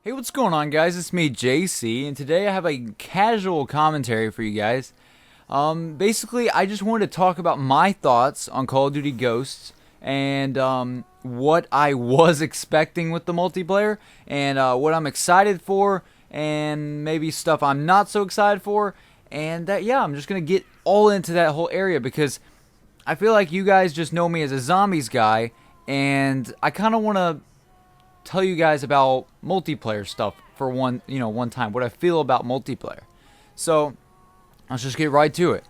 Hey, what's going on, guys? It's me, JC, and today I have a casual commentary for you guys. Basically, I just wanted to talk about my thoughts on Call of Duty Ghosts and what I was expecting with the multiplayer and what I'm excited for and maybe stuff I'm not so excited for. And yeah, I'm just going to get all into that whole area because I feel like you guys just know me as a zombies guy, and I kind of want to tell you guys about multiplayer stuff for one time, what I feel about multiplayer. So let's just get right to it.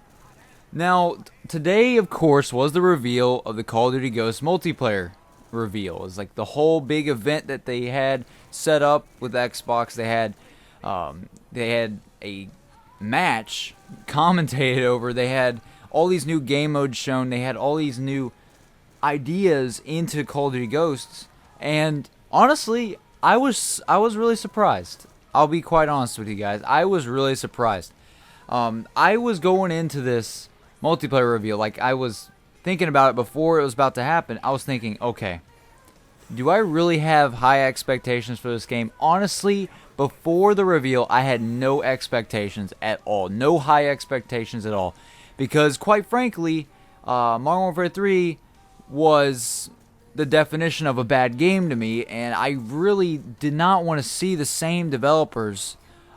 Now, today, of course, was the reveal of the Call of Duty Ghosts multiplayer reveal. It was like the whole big event that they had set up with Xbox. They had a match commentated over. They had all these new game modes shown. They had all these new ideas into Call of Duty Ghosts, and honestly, I was really surprised. I'll be quite honest with you guys. I was really surprised. I was going into this multiplayer reveal, like I was thinking about it before it was about to happen. I was thinking, okay, do I really have high expectations for this game? Honestly, before the reveal, I had no expectations at all. No high expectations at all. Because, quite frankly, Modern Warfare 3 was the definition of a bad game to me, and I really did not want to see the same developers,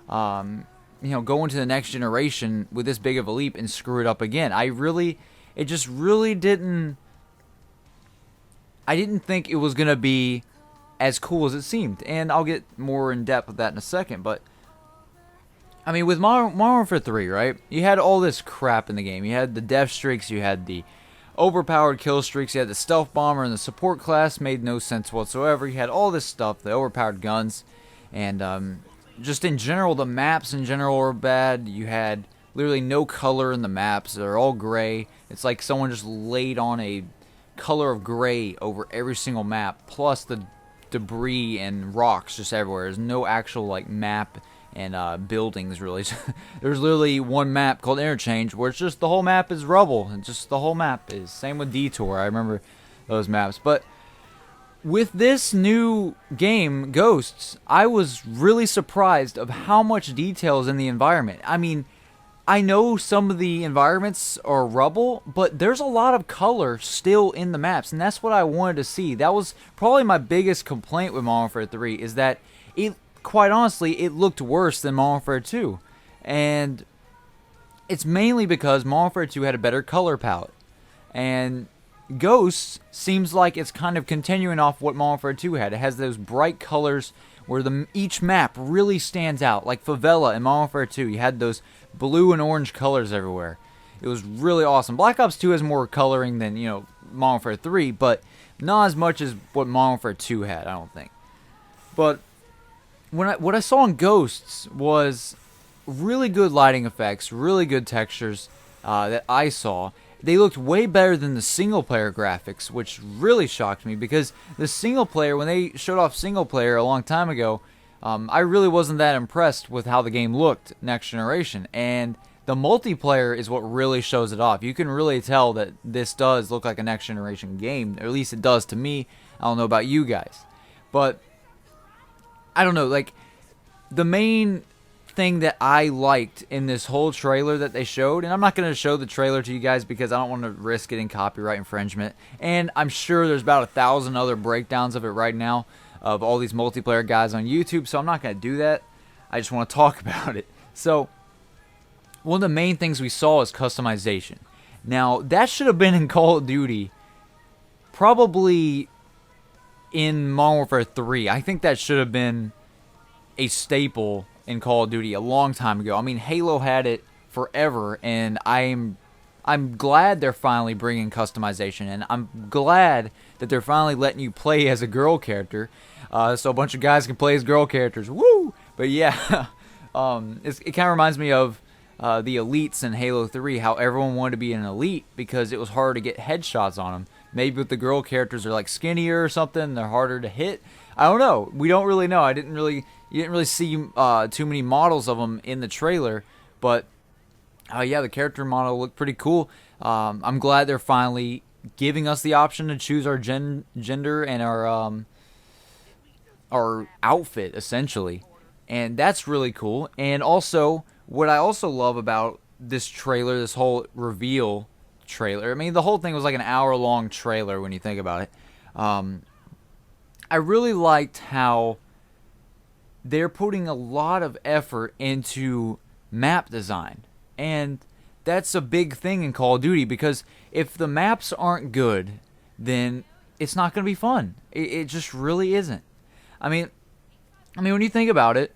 go into the next generation with this big of a leap and screw it up again. It just really didn't. I didn't think it was gonna be as cool as it seemed, and I'll get more in depth with that in a second. But I mean, with Modern Warfare 3, right? You had all this crap in the game. You had the death streaks, you had the overpowered kill streaks, you had the stealth bomber and the support class, made no sense whatsoever. You had all this stuff, the overpowered guns, and just in general, the maps in general were bad. You had literally no color in the maps. They're all gray. It's like someone just laid on a color of gray over every single map, plus the debris and rocks just everywhere. There's no actual like map and buildings really. There's literally one map called Interchange where it's just the whole map is rubble, and just the whole map is. Same with Detour. I remember those maps. But with this new game, Ghosts, I was really surprised of how much detail is in the environment. I mean, I know some of the environments are rubble, but there's a lot of color still in the maps, and that's what I wanted to see. That was probably my biggest complaint with Modern Warfare 3, is that quite honestly, it looked worse than Modern Warfare 2. And it's mainly because Modern Warfare 2 had a better color palette. And Ghosts seems like it's kind of continuing off what Modern Warfare 2 had. It has those bright colors where each map really stands out. Like Favela in Modern Warfare 2, you had those blue and orange colors everywhere. It was really awesome. Black Ops 2 has more coloring than, Modern Warfare 3, but not as much as what Modern Warfare 2 had, I don't think. But what I saw in Ghosts was really good lighting effects, really good textures that I saw. They looked way better than the single-player graphics, which really shocked me because the single-player, when they showed off single-player a long time ago, I really wasn't that impressed with how the game looked next generation. And the multiplayer is what really shows it off. You can really tell that this does look like a next-generation game, or at least it does to me. I don't know about you guys. But I don't know, like, the main thing that I liked in this whole trailer that they showed, and I'm not going to show the trailer to you guys because I don't want to risk getting copyright infringement, and I'm sure there's about 1,000 other breakdowns of it right now of all these multiplayer guys on YouTube, so I'm not going to do that. I just want to talk about it. So, one of the main things we saw is customization. Now, that should have been in Call of Duty probably in Modern Warfare 3. I think that should have been a staple in Call of Duty a long time ago. I mean, Halo had it forever, and I'm glad they're finally bringing customization, and I'm glad that they're finally letting you play as a girl character, so a bunch of guys can play as girl characters. Woo! But yeah, it kind of reminds me of the elites in Halo 3, how everyone wanted to be an elite because it was harder to get headshots on them. Maybe with the girl characters, they're like skinnier or something, they're harder to hit. I don't know. We don't really know. You didn't really see too many models of them in the trailer, but yeah, the character model looked pretty cool. I'm glad they're finally giving us the option to choose our gender and or outfit essentially, and that's really cool. And also, what I also love about this trailer, this whole reveal trailer. I mean, the whole thing was like an hour-long trailer when you think about it. I really liked how they're putting a lot of effort into map design. And that's a big thing in Call of Duty, because if the maps aren't good, then it's not going to be fun. It just really isn't. I mean, when you think about it,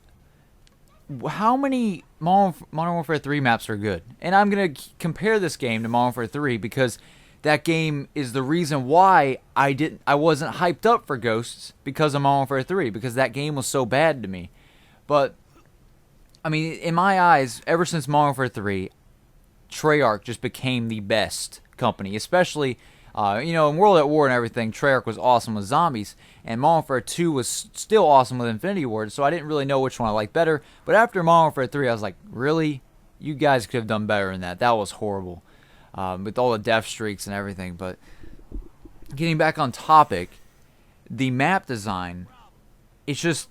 how many Modern Warfare 3 maps are good? And I'm going to compare this game to Modern Warfare 3 because that game is the reason why I wasn't hyped up for Ghosts, because of Modern Warfare 3, because that game was so bad to me. But I mean, in my eyes, ever since Modern Warfare 3, Treyarch just became the best company, especially in World at War and everything. Treyarch was awesome with zombies, and Modern Warfare 2 was still awesome with Infinity Ward, so I didn't really know which one I liked better. But after Modern Warfare 3, I was like, really? You guys could have done better than that. That was horrible, with all the death streaks and everything. But getting back on topic, the map design, it's just,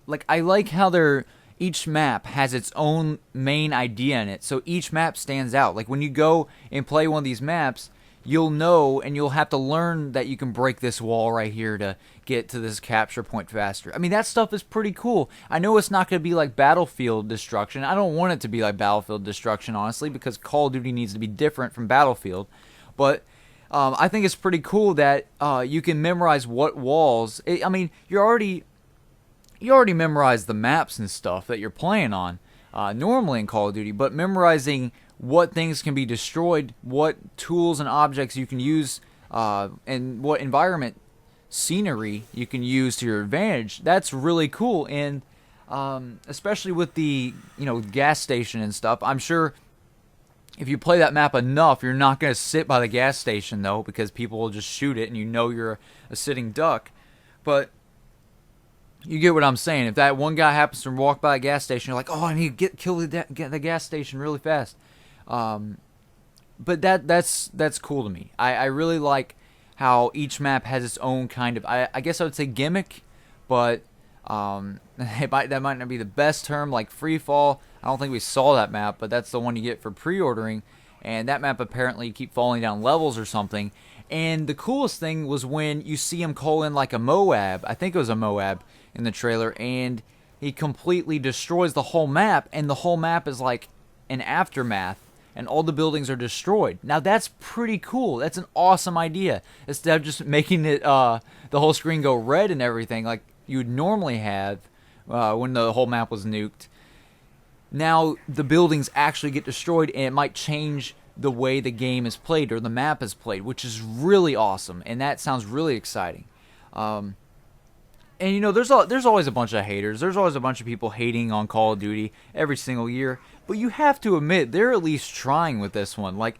like, I like how each map has its own main idea in it, so each map stands out. Like, when you go and play one of these maps, you'll know and you'll have to learn that you can break this wall right here to get to this capture point faster. I mean, that stuff is pretty cool. I know it's not going to be like Battlefield Destruction. I don't want it to be like Battlefield Destruction, honestly, because Call of Duty needs to be different from Battlefield. But I think it's pretty cool that you can memorize what walls. I mean, you already memorize the maps and stuff that you're playing on normally in Call of Duty, but memorizing what things can be destroyed, what tools and objects you can use, and what environment scenery you can use to your advantage, that's really cool. And especially with the gas station and stuff, I'm sure if you play that map enough, you're not going to sit by the gas station, though, because people will just shoot it and you're a sitting duck. But you get what I'm saying. If that one guy happens to walk by a gas station, you're like, oh, I need to kill the gas station really fast. But that's cool to me. I really like how each map has its own kind of, I guess I would say gimmick, but that might not be the best term, like free fall. I don't think we saw that map, but that's the one you get for pre-ordering. And that map, apparently you keep falling down levels or something. And the coolest thing was when you see him call in like a Moab, I think it was a Moab in the trailer, and he completely destroys the whole map, and the whole map is like an aftermath, and all the buildings are destroyed. Now that's pretty cool. That's an awesome idea. Instead of just making it the whole screen go red and everything like you would normally have when the whole map was nuked, now the buildings actually get destroyed, and it might change the way the game is played or the map is played, which is really awesome, and that sounds really exciting. And there's always a bunch of haters. There's always a bunch of people hating on Call of Duty every single year. But you have to admit, they're at least trying with this one. Like,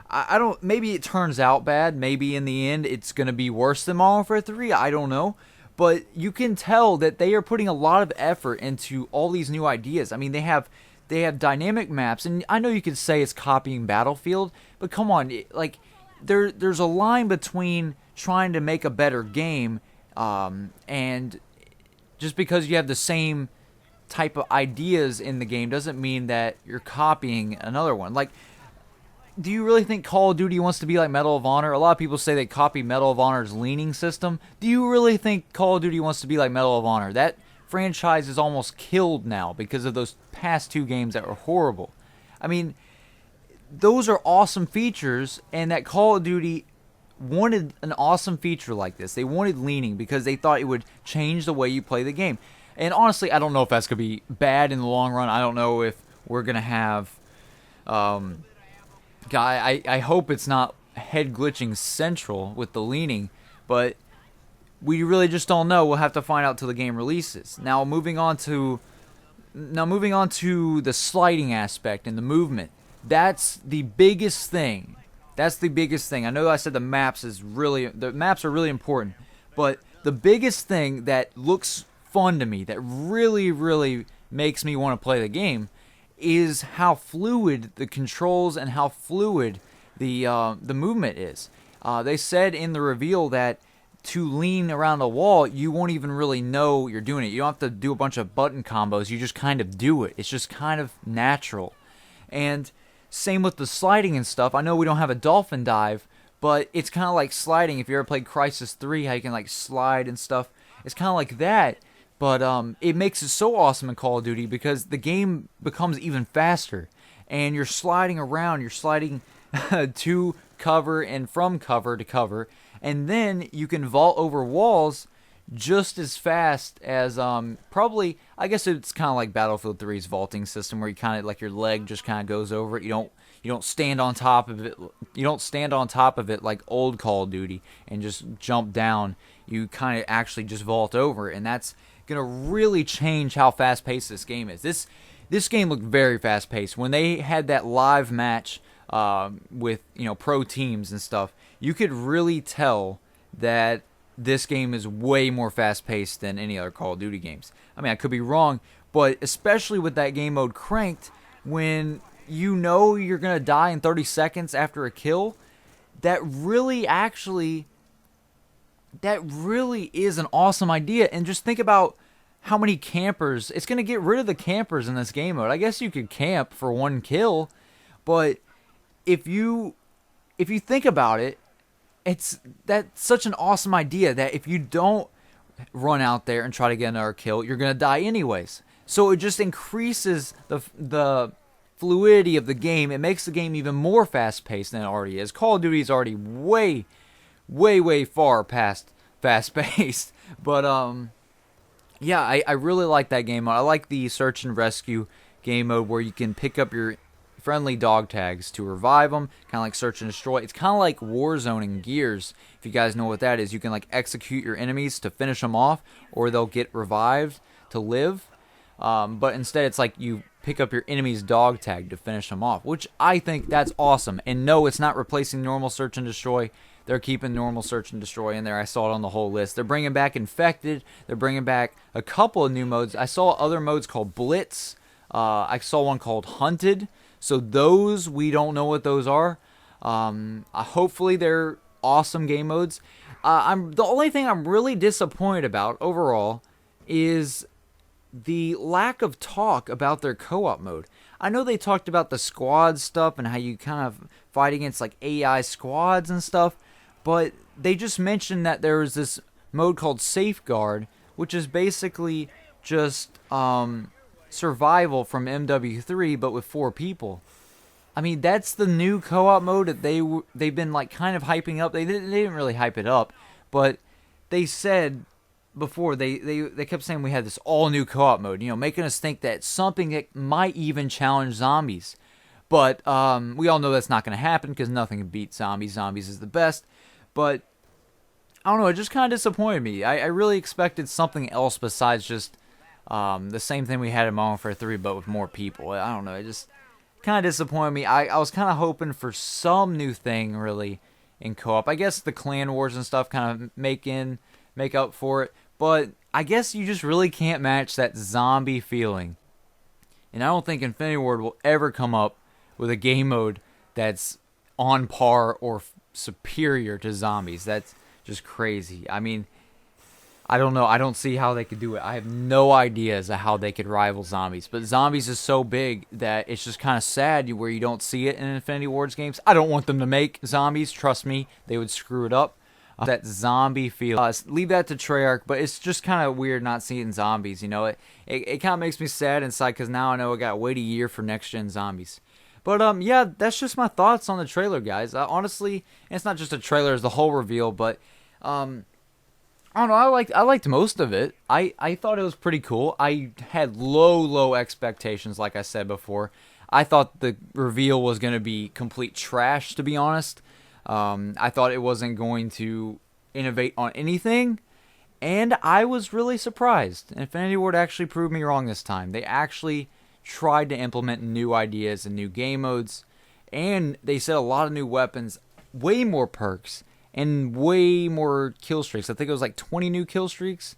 I don't, maybe it turns out bad. Maybe in the end it's going to be worse than Modern Warfare 3. I don't know. But you can tell that they are putting a lot of effort into all these new ideas. I mean, they have dynamic maps, and I know you could say it's copying Battlefield, but come on, like there's a line between trying to make a better game and just because you have the same type of ideas in the game doesn't mean that you're copying another one. Like, do you really think Call of Duty wants to be like Medal of Honor? A lot of people say they copy Medal of Honor's leaning system. Do you really think Call of Duty wants to be like Medal of Honor? That franchise is almost killed now because of those past two games that were horrible. I mean, those are awesome features, and that Call of Duty wanted an awesome feature like this. They wanted leaning because they thought it would change the way you play the game. And honestly, I don't know if that's going to be bad in the long run. I don't know if we're going to have... I hope it's not head glitching central with the leaning, but we really just don't know. We'll have to find out till the game releases. Now moving on to the sliding aspect and the movement. That's the biggest thing. That's the biggest thing. I know I said the maps are really important, but the biggest thing that looks fun to me, that really, really makes me want to play the game, is how fluid the controls and how fluid the movement is. They said in the reveal that to lean around the wall, you won't even really know you're doing it. You don't have to do a bunch of button combos. You just kind of do it. It's just kind of natural. And same with the sliding and stuff. I know we don't have a dolphin dive, but it's kind of like sliding. If you ever played Crysis 3, how you can like slide and stuff, it's kind of like that. But it makes it so awesome in Call of Duty because the game becomes even faster. And you're sliding around. You're sliding to cover and from cover to cover. And then you can vault over walls just as fast as probably, I guess it's kind of like Battlefield 3's vaulting system where you kind of like your leg just kind of goes over it. You don't stand on top of it. You don't stand on top of it like old Call of Duty and just jump down. You kind of actually just vault over it, and that's gonna really change how fast paced this game is. This game looked very fast paced when they had that live match with pro teams and stuff. You could really tell that this game is way more fast-paced than any other Call of Duty games. I mean, I could be wrong, but especially with that game mode cranked, when you know you're going to die in 30 seconds after a kill, that really is an awesome idea. And just think about how many campers. It's going to get rid of the campers in this game mode. I guess you could camp for one kill, but if you think about it, that's such an awesome idea that if you don't run out there and try to get another kill, you're going to die anyways. So it just increases the fluidity of the game. It makes the game even more fast-paced than it already is. Call of Duty is already way, way, way far past fast-paced. But, yeah, I really like that game mode. I like the search and rescue game mode where you can pick up your friendly dog tags to revive them, kind of like search and destroy. It's kind of like Warzone in Gears. If you guys know what that is, you can like execute your enemies to finish them off, or they'll get revived to live. But instead, it's like you pick up your enemy's dog tag to finish them off, which I think that's awesome. And no, it's not replacing normal search and destroy. They're keeping normal search and destroy in there. I saw it on the whole list. They're bringing back Infected. They're bringing back a couple of new modes. I saw other modes called Blitz. I saw one called Hunted. So those, we don't know what those are. Hopefully they're awesome game modes. The only thing I'm really disappointed about overall is the lack of talk about their co-op mode. I know they talked about the squad stuff and how you kind of fight against like AI squads and stuff, but they just mentioned that there was this mode called Safeguard, which is basically just survival from MW3 but with 4 people. I mean, that's the new co-op mode that they've been like kind of hyping up. They didn't really hype it up, but they said before they kept saying we had this all new co-op mode, making us think that something that might even challenge zombies. But we all know that's not going to happen because nothing can beat zombies. Zombies is the best. But I don't know, it just kind of disappointed me. I really expected something else besides just the same thing we had in Modern Warfare 3, but with more people. I don't know. It just kind of disappointed me. I was kind of hoping for some new thing, really, in co-op. I guess the clan wars and stuff kind of make up for it. But I guess you just really can't match that zombie feeling. And I don't think Infinity Ward will ever come up with a game mode that's on par or superior to zombies. That's just crazy. I mean, I don't know. I don't see how they could do it. I have no idea as to how they could rival zombies. But zombies is so big that it's just kind of sad where you don't see it in Infinity Ward's games. I don't want them to make zombies. Trust me, they would screw it up. That zombie feel. Leave that to Treyarch, but it's just kind of weird not seeing zombies. It kind of makes me sad inside because now I know I got to wait a year for next-gen zombies. But yeah, that's just my thoughts on the trailer, guys. Honestly, it's not just a trailer; it's the whole reveal. But I don't know. I liked most of it. I thought it was pretty cool. I had low expectations, like I said before. I thought the reveal was going to be complete trash, to be honest. I thought it wasn't going to innovate on anything, and I was really surprised. Infinity Ward actually proved me wrong this time. They actually tried to implement new ideas and new game modes, and they said a lot of new weapons, way more perks, and way more kill streaks. I think it was like 20 new kill streaks.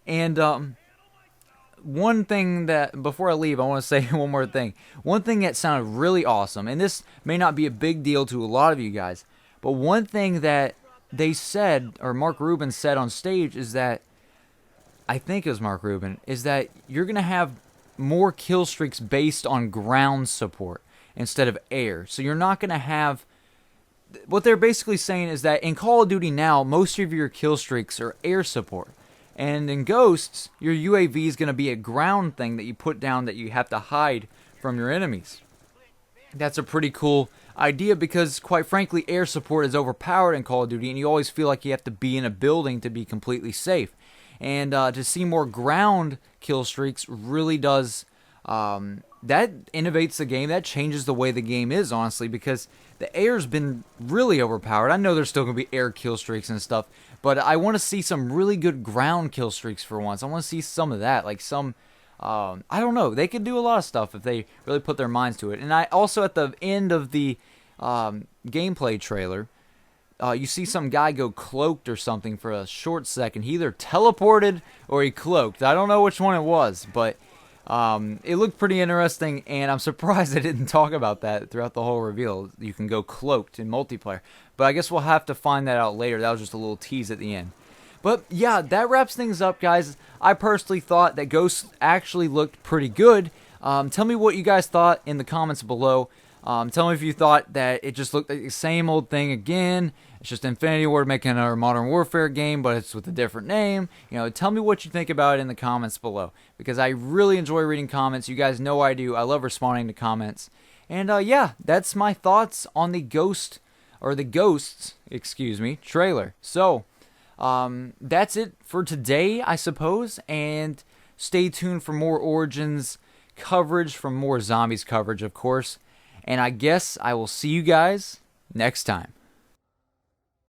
And one thing that, before I leave, I want to say one more thing. One thing that sounded really awesome, and this may not be a big deal to a lot of you guys, but one thing that they said, or Mark Rubin said on stage, is that, I think it was Mark Rubin, is that you're going to have more kill streaks based on ground support instead of air. So you're not going to have, what they're basically saying is that in Call of Duty now, most of your kill streaks are air support. And in Ghosts, your UAV is going to be a ground thing that you put down that you have to hide from your enemies. That's a pretty cool idea because, quite frankly, air support is overpowered in Call of Duty, and you always feel like you have to be in a building to be completely safe. And to see more ground kill streaks really does, that innovates the game. That changes the way the game is, honestly, because the air's been really overpowered. I know there's still going to be air kill streaks and stuff, but I want to see some really good ground kill streaks for once. I want to see some of that, like some, I don't know. They could do a lot of stuff if they really put their minds to it. And I also, at the end of the gameplay trailer, you see some guy go cloaked or something for a short second. He either teleported or he cloaked. I don't know which one it was, but it looked pretty interesting, and I'm surprised they didn't talk about that throughout the whole reveal. You can go cloaked in multiplayer, but I guess we'll have to find that out later. That was just a little tease at the end. But yeah, that wraps things up, guys. I personally thought that Ghost actually looked pretty good. Tell me what you guys thought in the comments below. Tell me if you thought that it just looked like the same old thing again. It's just Infinity Ward making another Modern Warfare game, but it's with a different name. You know, tell me what you think about it in the comments below, because I really enjoy reading comments. You guys know I do. I love responding to comments. And yeah, that's my thoughts on the Ghosts, trailer. So, that's it for today, I suppose. And stay tuned for more Origins coverage, from more Zombies coverage, of course. And I guess I will see you guys next time.